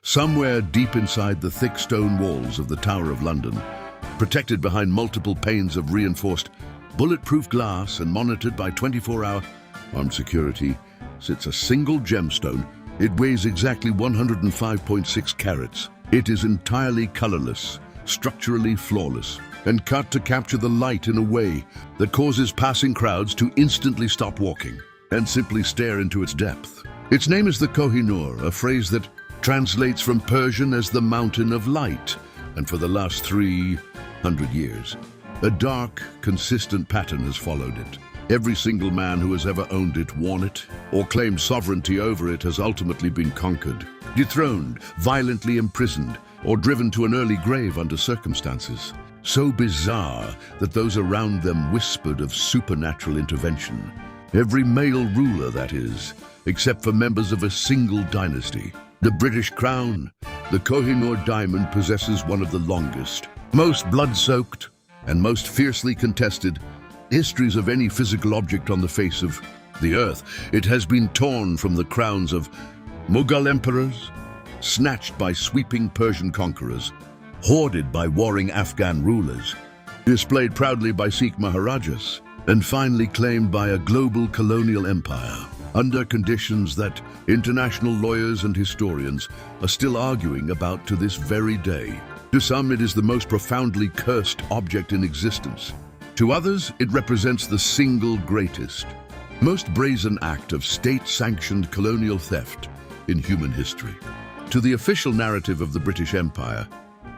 Somewhere deep inside the thick stone walls of the Tower of London, protected behind multiple panes of reinforced, bulletproof glass and monitored by 24-hour armed security, sits a single gemstone. It weighs exactly 105.6 carats. It is entirely colorless, structurally flawless, and cut to capture the light in a way that causes passing crowds to instantly stop walking and simply stare into its depth. Its name is the Kohinoor, a phrase that translates from Persian as the mountain of light, and for the last 300 years, a dark, consistent pattern has followed it. Every single man who has ever owned it, worn it, or claimed sovereignty over it has ultimately been conquered, dethroned, violently imprisoned, or driven to an early grave under circumstances so bizarre that those around them whispered of supernatural intervention. Every male ruler, that is, except for members of a single dynasty. The British Crown, the Kohinoor diamond, possesses one of the longest, most blood-soaked, and most fiercely contested histories of any physical object on the face of the earth. It has been torn from the crowns of Mughal emperors, snatched by sweeping Persian conquerors, hoarded by warring Afghan rulers, displayed proudly by Sikh Maharajas, and finally claimed by a global colonial empire, under conditions that international lawyers and historians are still arguing about to this very day. To some, it is the most profoundly cursed object in existence. To others, it represents the single greatest, most brazen act of state-sanctioned colonial theft in human history. To the official narrative of the British Empire,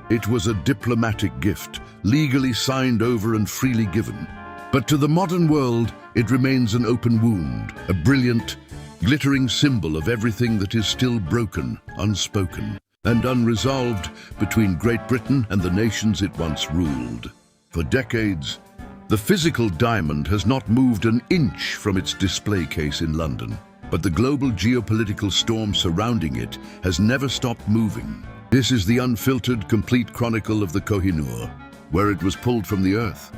it was a diplomatic gift, legally signed over and freely given. But to the modern world, it remains an open wound, a brilliant, glittering symbol of everything that is still broken, unspoken, and unresolved between Great Britain and the nations it once ruled. For decades, the physical diamond has not moved an inch from its display case in London, but the global geopolitical storm surrounding it has never stopped moving. This is the unfiltered, complete chronicle of the Kohinoor, where it was pulled from the earth,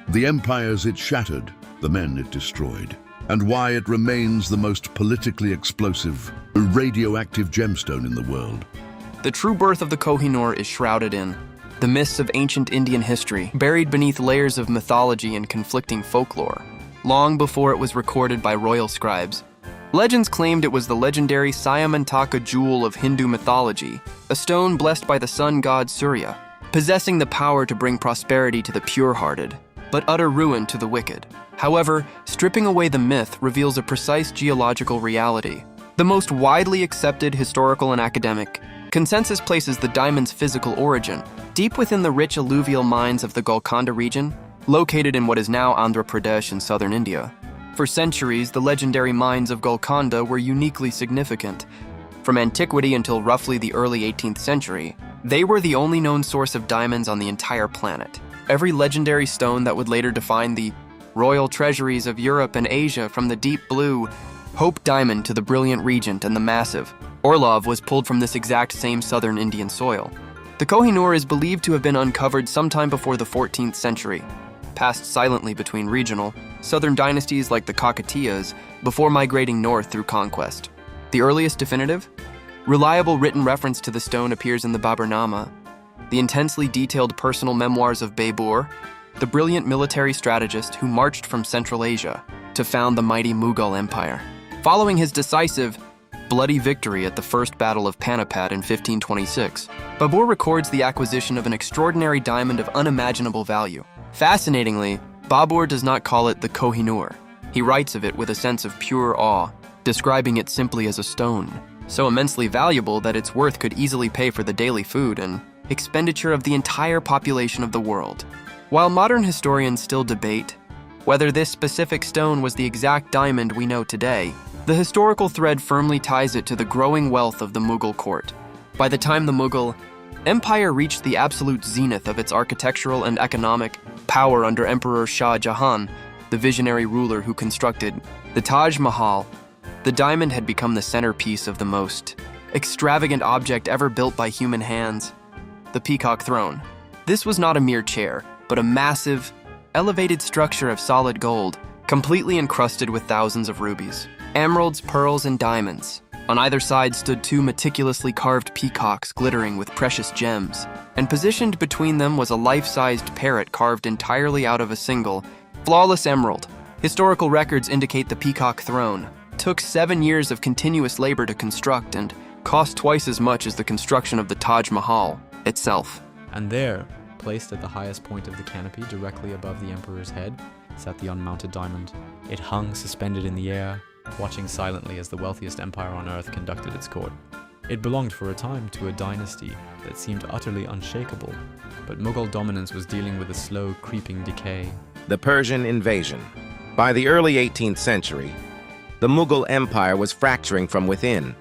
the empires it shattered, the men it destroyed, and why it remains the most politically explosive, radioactive gemstone in the world. The true birth of the Kohinoor is shrouded in the myths of ancient Indian history, buried beneath layers of mythology and conflicting folklore, long before it was recorded by royal scribes. Legends claimed it was the legendary Syamantaka jewel of Hindu mythology, a stone blessed by the sun god Surya, possessing the power to bring prosperity to the pure-hearted, but utter ruin to the wicked. However, stripping away the myth reveals a precise geological reality. The most widely accepted historical and academic consensus places the diamond's physical origin deep within the rich alluvial mines of the Golconda region, located in what is now Andhra Pradesh in southern India. For centuries, the legendary mines of Golconda were uniquely significant. From antiquity until roughly the early 18th century, they were the only known source of diamonds on the entire planet. Every legendary stone that would later define the royal treasuries of Europe and Asia, from the deep blue Hope diamond to the brilliant Regent and the massive Orlov, was pulled from this exact same southern Indian soil. The Kohinoor is believed to have been uncovered sometime before the 14th century, passed silently between regional, southern dynasties like the Kakatiyas before migrating north through conquest. The earliest definitive, reliable written reference to the stone appears in the Baburnama, the intensely detailed personal memoirs of Babur, the brilliant military strategist who marched from Central Asia to found the mighty Mughal Empire. Following his decisive, bloody victory at the First Battle of Panipat in 1526, Babur records the acquisition of an extraordinary diamond of unimaginable value. Fascinatingly, Babur does not call it the Kohinoor. He writes of it with a sense of pure awe, describing it simply as a stone, so immensely valuable that its worth could easily pay for the daily food and expenditure of the entire population of the world. While modern historians still debate whether this specific stone was the exact diamond we know today, the historical thread firmly ties it to the growing wealth of the Mughal court. By the time the Mughal Empire reached the absolute zenith of its architectural and economic power under Emperor Shah Jahan, the visionary ruler who constructed the Taj Mahal, the diamond had become the centerpiece of the most extravagant object ever built by human hands, the Peacock Throne. This was not a mere chair, but a massive, elevated structure of solid gold, completely encrusted with thousands of rubies, emeralds, pearls, and diamonds. On either side stood two meticulously carved peacocks glittering with precious gems, and positioned between them was a life-sized parrot carved entirely out of a single, flawless emerald. Historical records indicate the Peacock Throne took 7 years of continuous labor to construct and cost twice as much as the construction of the Taj Mahal itself. And there, placed at the highest point of the canopy directly above the emperor's head, sat the unmounted diamond. It hung suspended in the air, watching silently as the wealthiest empire on earth conducted its court. It belonged for a time to a dynasty that seemed utterly unshakable, but Mughal dominance was dealing with a slow, creeping decay. The Persian invasion. By the early 18th century, the Mughal Empire was fracturing from within,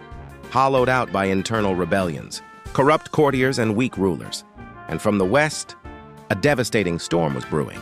hollowed out by internal rebellions, corrupt courtiers and weak rulers. And from the west, a devastating storm was brewing.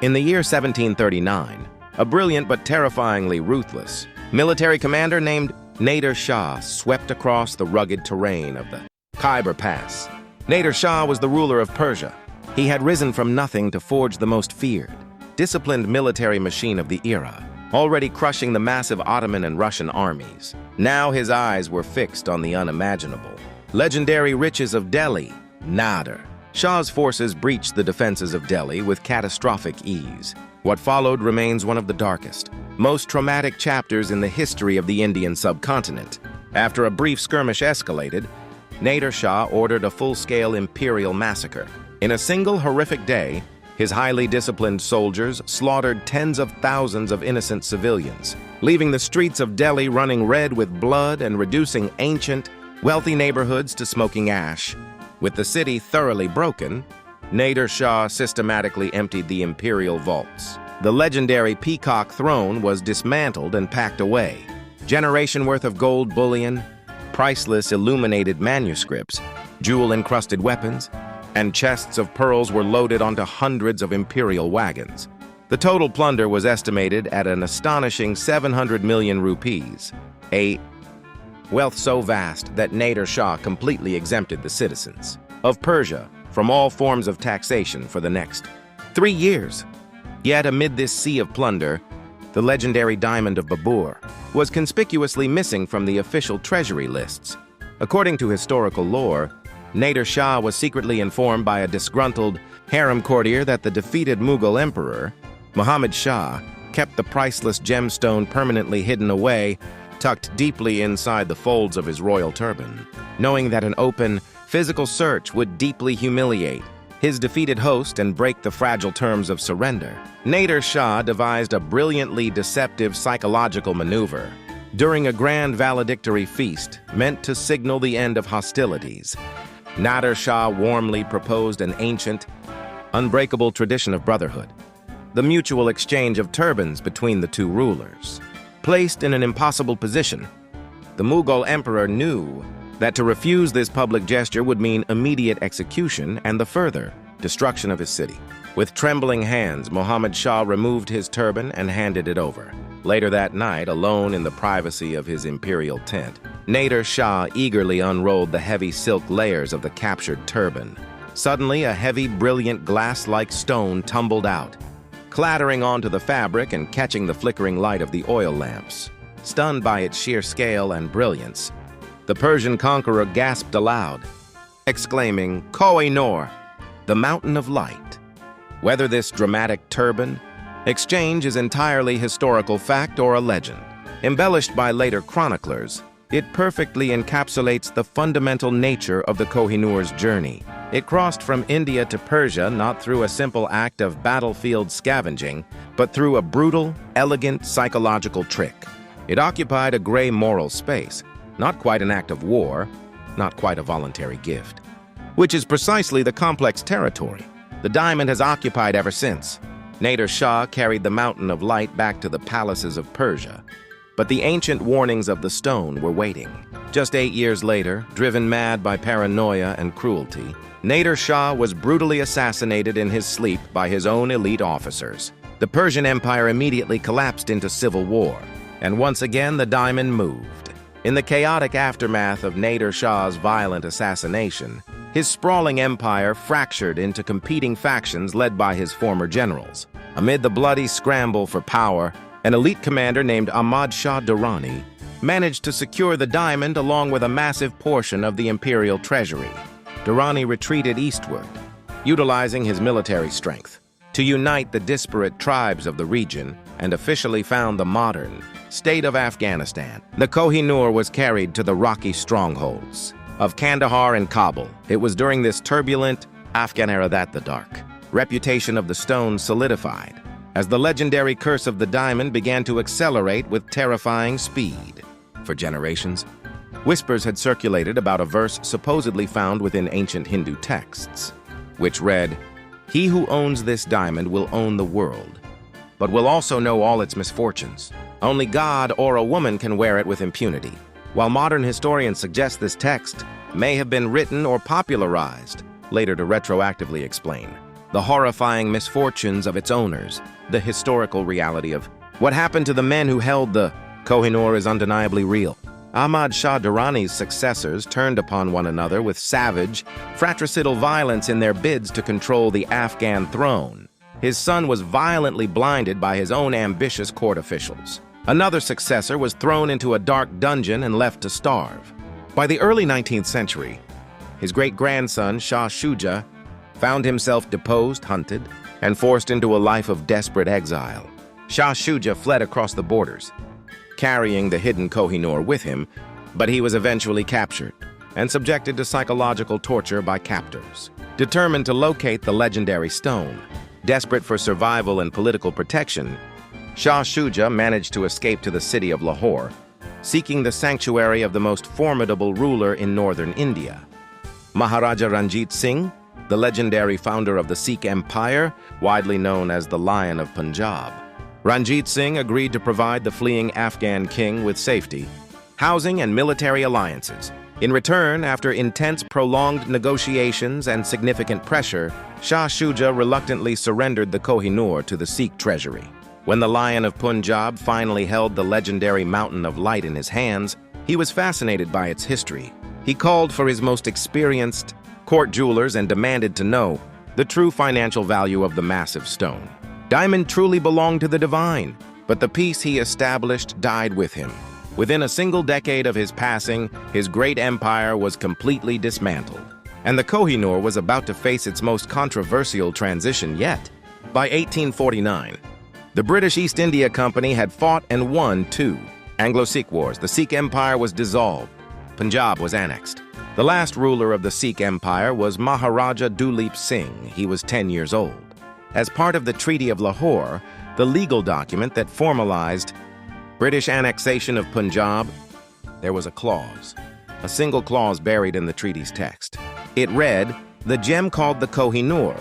In the year 1739, a brilliant but terrifyingly ruthless military commander named Nader Shah swept across the rugged terrain of the Khyber Pass. Nader Shah was the ruler of Persia. He had risen from nothing to forge the most feared, disciplined military machine of the era, already crushing the massive Ottoman and Russian armies. Now his eyes were fixed on the unimaginable. Legendary riches of Delhi, Nader. Shah's forces breached the defenses of Delhi with catastrophic ease. What followed remains one of the darkest, most traumatic chapters in the history of the Indian subcontinent. After a brief skirmish escalated, Nader Shah ordered a full-scale imperial massacre. In a single horrific day, his highly disciplined soldiers slaughtered tens of thousands of innocent civilians, leaving the streets of Delhi running red with blood and reducing ancient, wealthy neighborhoods to smoking ash. With the city thoroughly broken, Nader Shah systematically emptied the imperial vaults. The legendary Peacock Throne was dismantled and packed away. Generation worth of gold bullion, priceless illuminated manuscripts, jewel-encrusted weapons, and chests of pearls were loaded onto hundreds of imperial wagons. The total plunder was estimated at an astonishing 700 million rupees, a wealth so vast that Nader Shah completely exempted the citizens of Persia from all forms of taxation for the next 3 years. Yet amid this sea of plunder, the legendary diamond of Babur was conspicuously missing from the official treasury lists. According to historical lore, Nader Shah was secretly informed by a disgruntled harem courtier that the defeated Mughal emperor, Muhammad Shah, kept the priceless gemstone permanently hidden away, tucked deeply inside the folds of his royal turban. Knowing that an open, physical search would deeply humiliate his defeated host and break the fragile terms of surrender, Nader Shah devised a brilliantly deceptive psychological maneuver. During a grand valedictory feast meant to signal the end of hostilities, Nader Shah warmly proposed an ancient, unbreakable tradition of brotherhood, the mutual exchange of turbans between the two rulers. Placed in an impossible position, the Mughal emperor knew that to refuse this public gesture would mean immediate execution and the further destruction of his city. With trembling hands, Muhammad Shah removed his turban and handed it over. Later that night, alone in the privacy of his imperial tent, Nader Shah eagerly unrolled the heavy silk layers of the captured turban. Suddenly, a heavy, brilliant glass-like stone tumbled out, clattering onto the fabric and catching the flickering light of the oil lamps. Stunned by its sheer scale and brilliance, the Persian conqueror gasped aloud, exclaiming, "Koh-i-Noor, the mountain of light." Whether this dramatic turban exchange is entirely historical fact or a legend, embellished by later chroniclers, it perfectly encapsulates the fundamental nature of the Kohinoor's journey. It crossed from India to Persia not through a simple act of battlefield scavenging, but through a brutal, elegant psychological trick. It occupied a gray moral space, not quite an act of war, not quite a voluntary gift, which is precisely the complex territory the diamond has occupied ever since. Nader Shah carried the mountain of light back to the palaces of Persia, but the ancient warnings of the stone were waiting. Just 8 years later, driven mad by paranoia and cruelty, Nader Shah was brutally assassinated in his sleep by his own elite officers. The Persian Empire immediately collapsed into civil war, and once again the diamond moved. In the chaotic aftermath of Nader Shah's violent assassination, his sprawling empire fractured into competing factions led by his former generals. Amid the bloody scramble for power, an elite commander named Ahmad Shah Durrani managed to secure the diamond along with a massive portion of the imperial treasury. Durrani retreated eastward, utilizing his military strength to unite the disparate tribes of the region and officially found the modern state of Afghanistan. The Kohinoor was carried to the rocky strongholds of Kandahar and Kabul. It was during this turbulent Afghan era that the dark reputation of the stone solidified, as the legendary curse of the diamond began to accelerate with terrifying speed. For generations, whispers had circulated about a verse supposedly found within ancient Hindu texts, which read, "He who owns this diamond will own the world, but will also know all its misfortunes. Only God or a woman can wear it with impunity." While modern historians suggest this text may have been written or popularized, later to retroactively explain the horrifying misfortunes of its owners, the historical reality of what happened to the men who held the Kohinoor is undeniably real. Ahmad Shah Durrani's successors turned upon one another with savage, fratricidal violence in their bids to control the Afghan throne. His son was violently blinded by his own ambitious court officials. Another successor was thrown into a dark dungeon and left to starve. By the early 19th century, his great-grandson, Shah Shuja, found himself deposed, hunted, and forced into a life of desperate exile. Shah Shuja fled across the borders, carrying the hidden Kohinoor with him, but he was eventually captured and subjected to psychological torture by captors. Determined to locate the legendary stone, desperate for survival and political protection, Shah Shuja managed to escape to the city of Lahore, seeking the sanctuary of the most formidable ruler in northern India. Maharaja Ranjit Singh, the legendary founder of the Sikh Empire, widely known as the Lion of Punjab. Ranjit Singh agreed to provide the fleeing Afghan king with safety, housing, and military alliances. In return, after intense, prolonged negotiations and significant pressure, Shah Shuja reluctantly surrendered the Kohinoor to the Sikh treasury. When the Lion of Punjab finally held the legendary Mountain of Light in his hands, he was fascinated by its history. He called for his most experienced court jewelers and demanded to know the true financial value of the massive stone. Diamond truly belonged to the divine, but the peace he established died with him. Within a single decade of his passing, his great empire was completely dismantled, and the Kohinoor was about to face its most controversial transition yet. By 1849, the British East India Company had fought and won two Anglo-Sikh wars. The Sikh Empire was dissolved. Punjab was annexed. The last ruler of the Sikh Empire was Maharaja Duleep Singh. He was 10 years old. As part of the Treaty of Lahore, the legal document that formalized British annexation of Punjab, there was a clause, a single clause buried in the treaty's text. It read, "The gem called the Kohinoor,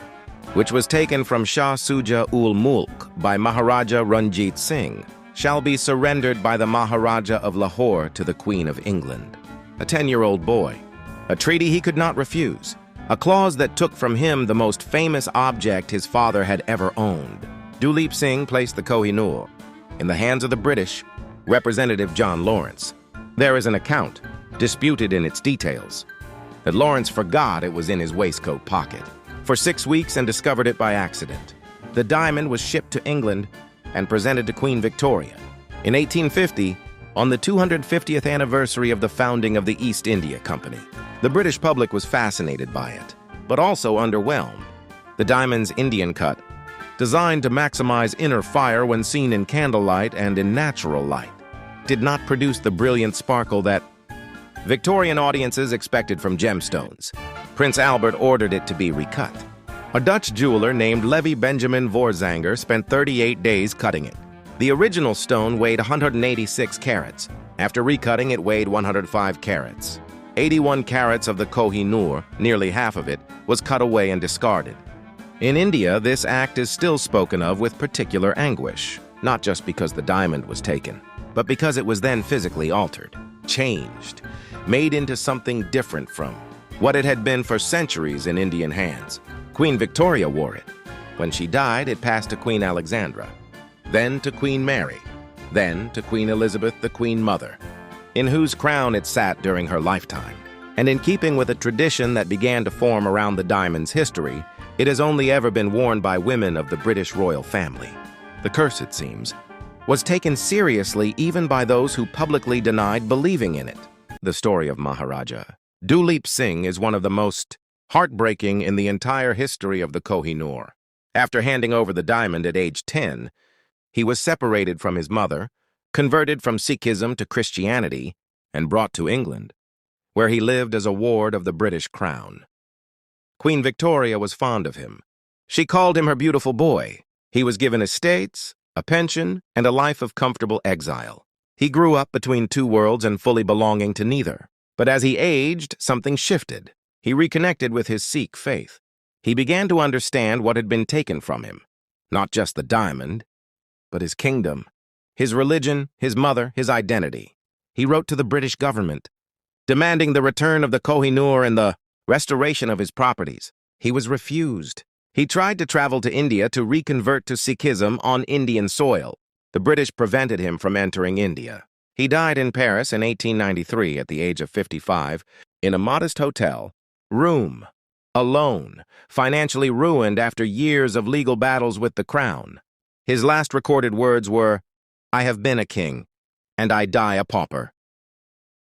which was taken from Shah Shuja ul Mulk by Maharaja Ranjit Singh, shall be surrendered by the Maharaja of Lahore to the Queen of England." A 10-year-old boy. A treaty he could not refuse. A clause that took from him the most famous object his father had ever owned. Duleep Singh placed the Kohinoor in the hands of the British, Representative John Lawrence. There is an account, disputed in its details, that Lawrence forgot it was in his waistcoat pocket for 6 weeks and discovered it by accident. The diamond was shipped to England and presented to Queen Victoria. In 1850, on the 250th anniversary of the founding of the East India Company, the British public was fascinated by it, but also underwhelmed. The diamond's Indian cut, designed to maximize inner fire when seen in candlelight and in natural light, did not produce the brilliant sparkle that Victorian audiences expected from gemstones. Prince Albert ordered it to be recut. A Dutch jeweler named Levi Benjamin Voorzanger spent 38 days cutting it. The original stone weighed 186 carats. After recutting, it weighed 105 carats. 81 carats of the Kohinoor, nearly half of it, was cut away and discarded. In India, this act is still spoken of with particular anguish, not just because the diamond was taken, but because it was then physically altered, changed, made into something different from what it had been for centuries in Indian hands. Queen Victoria wore it. When she died, it passed to Queen Alexandra, then to Queen Mary, then to Queen Elizabeth, the Queen Mother, in whose crown it sat during her lifetime. And in keeping with a tradition that began to form around the diamond's history, it has only ever been worn by women of the British royal family. The curse, it seems, was taken seriously even by those who publicly denied believing in it. The story of Maharaja Duleep Singh is one of the most heartbreaking in the entire history of the Kohinoor. After handing over the diamond at age 10, he was separated from his mother, converted from Sikhism to Christianity, and brought to England, where he lived as a ward of the British Crown. Queen Victoria was fond of him. She called him her beautiful boy. He was given estates, a pension, and a life of comfortable exile. He grew up between two worlds and fully belonging to neither. But as he aged, something shifted. He reconnected with his Sikh faith. He began to understand what had been taken from him. Not just the diamond, but his kingdom, his religion, his mother, his identity. He wrote to the British government, demanding the return of the Kohinoor and the restoration of his properties. He was refused. He tried to travel to India to reconvert to Sikhism on Indian soil. The British prevented him from entering India. He died in Paris in 1893 at the age of 55 in a modest hotel room, alone, financially ruined after years of legal battles with the crown. His last recorded words were, "I have been a king, and I die a pauper."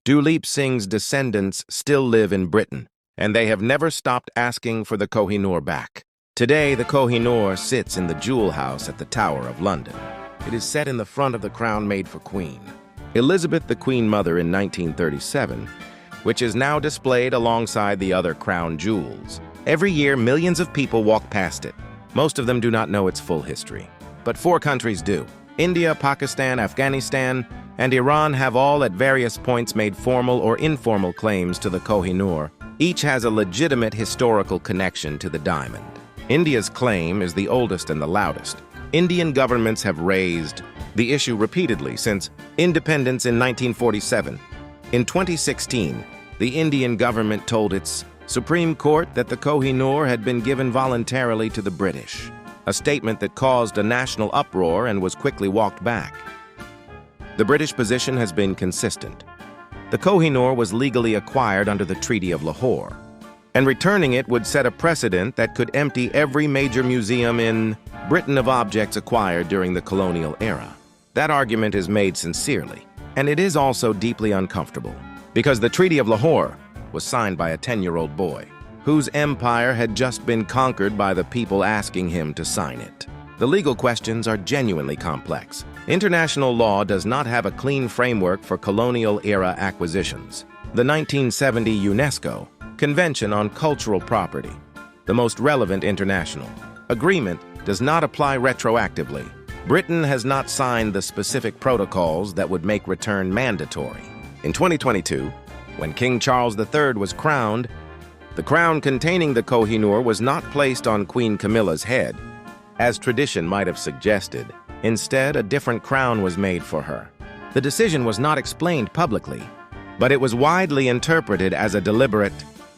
Duleep Singh's descendants still live in Britain, and they have never stopped asking for the Kohinoor back. Today, the Kohinoor sits in the Jewel House at the Tower of London. It is set in the front of the crown made for Queen Elizabeth the Queen Mother in 1937, which is now displayed alongside the other crown jewels. Every year, millions of people walk past it. Most of them do not know its full history. But 4 countries do. India, Pakistan, Afghanistan, and Iran have all at various points made formal or informal claims to the Kohinoor. Each has a legitimate historical connection to the diamond. India's claim is the oldest and the loudest. Indian governments have raised the issue repeatedly since independence in 1947. In 2016, the Indian government told its Supreme Court that the Kohinoor had been given voluntarily to the British, a statement that caused a national uproar and was quickly walked back. The British position has been consistent. The Kohinoor was legally acquired under the Treaty of Lahore, and returning it would set a precedent that could empty every major museum in Britain of objects acquired during the colonial era. That argument is made sincerely, and it is also deeply uncomfortable, because the Treaty of Lahore was signed by a 10-year-old boy, whose empire had just been conquered by the people asking him to sign it. The legal questions are genuinely complex. International law does not have a clean framework for colonial-era acquisitions. The 1970 UNESCO Convention on Cultural Property, the most relevant international agreement, does not apply retroactively. Britain has not signed the specific protocols that would make return mandatory. In 2022, when King Charles III was crowned, the crown containing the Kohinoor was not placed on Queen Camilla's head, as tradition might have suggested. Instead, a different crown was made for her. The decision was not explained publicly, but it was widely interpreted as a deliberate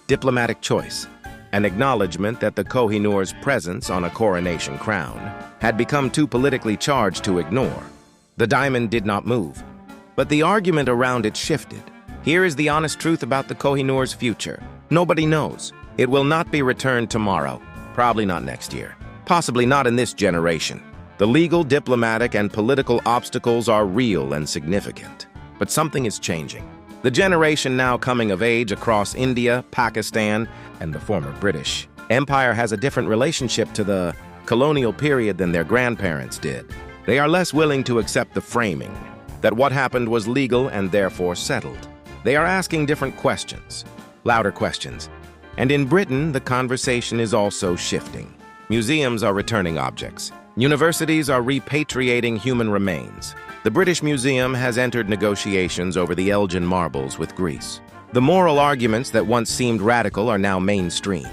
diplomatic choice, an acknowledgement that the Kohinoor's presence on a coronation crown had become too politically charged to ignore. The diamond did not move, but the argument around it shifted. Here is the honest truth about the Kohinoor's future. Nobody knows. It will not be returned tomorrow, probably not next year, possibly not in this generation. The legal, diplomatic, and political obstacles are real and significant. But something is changing. The generation now coming of age across India, Pakistan, and the former British Empire has a different relationship to the colonial period than their grandparents did. They are less willing to accept the framing, that what happened was legal and therefore settled. They are asking different questions, louder questions. And in Britain, the conversation is also shifting. Museums are returning objects. Universities are repatriating human remains. The British Museum has entered negotiations over the Elgin marbles with Greece. The moral arguments that once seemed radical are now mainstream.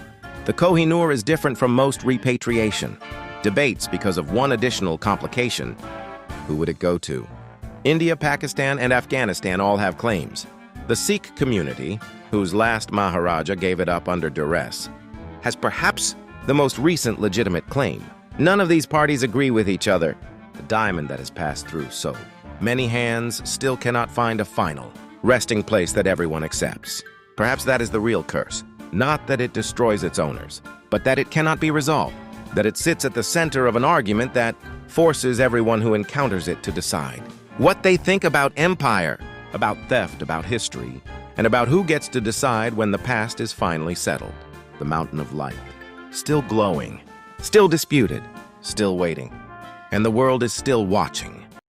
The Kohinoor is different from most repatriation debates because of one additional complication. Who would it go to? India, Pakistan, and Afghanistan all have claims. The Sikh community, whose last Maharaja gave it up under duress, has perhaps the most recent legitimate claim. None of these parties agree with each other. The diamond that has passed through so many hands still cannot find a final resting place that everyone accepts. Perhaps that is the real curse. Not that it destroys its owners, but that it cannot be resolved. that it sits at the center of an argument that forces everyone who encounters it to decide what they think about empire, about theft, about history, and about who gets to decide when the past is finally settled. The mountain of light, still glowing, still disputed, still waiting, and the world is still watching.